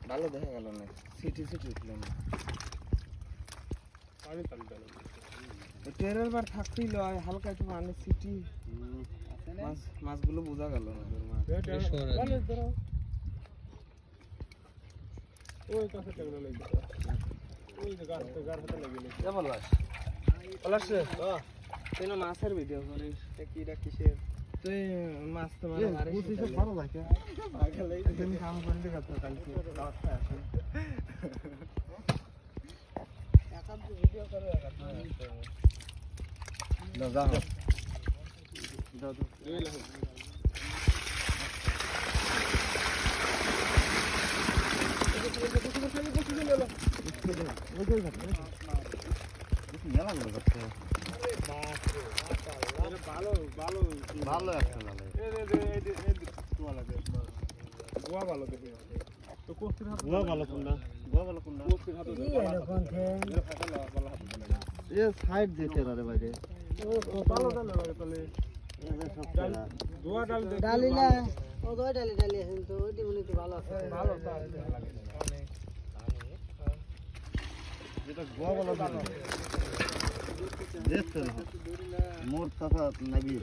ভালো দেখা গেল না সিটি সিটি উঠলাম ট্রেনের বার থাকতেই লয় হালকা একটু মানে সিটি মাছগুলো বোঝা গেল না মাছের ভিডিও করিস কিসের তুই মাছ তো ভালো লাগে কাম করতে কালকে ভিডিও করে ভালো একটা সাইড যেতে রে বাইরে ডালি না ও দই ডালি ডালি আছে তো ওইটি মনে তো ভালো আছে ভালো যেটা গোয়া ভালো দেখতে মোর কথা লাগি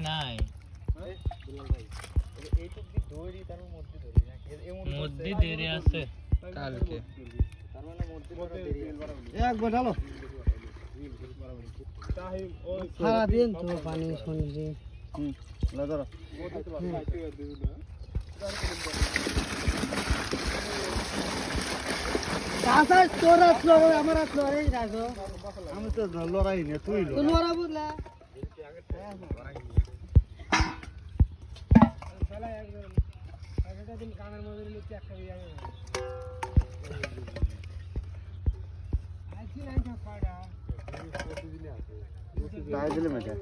নাই মধ্যে দেরি আছে কালকে একবার ঢালো সারাদিন তো পানি শুনছি আমি তো লড়াই না তুই লড়া বুঝলা কানের মধ্যে দিলে মেটে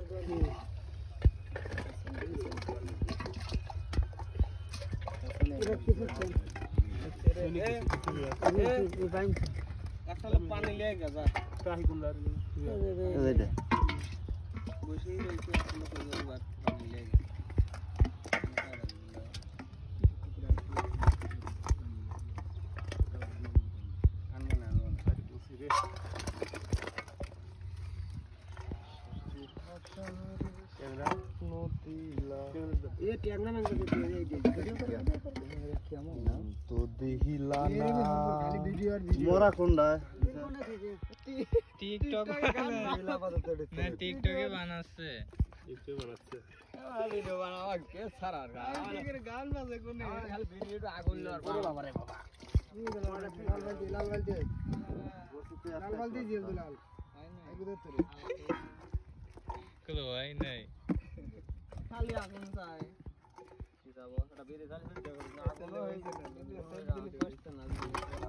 পানি লেগে গেছে मोरा कोंडा टिकटक टिकटके বানাচ্ছে ভিডিও বানাওয়া কে সারা গান বাজে কোনে খালি ভিডিওটা আগুন লওয়ার পরে বাবা রে বাবা লাল বালতি দিয়ে লাল এগুলো তোরে কলো ভাই নাই খালি আগুন চাই কি যাব এটা বেরে জানি ভিডিও করব আগুন হইছে না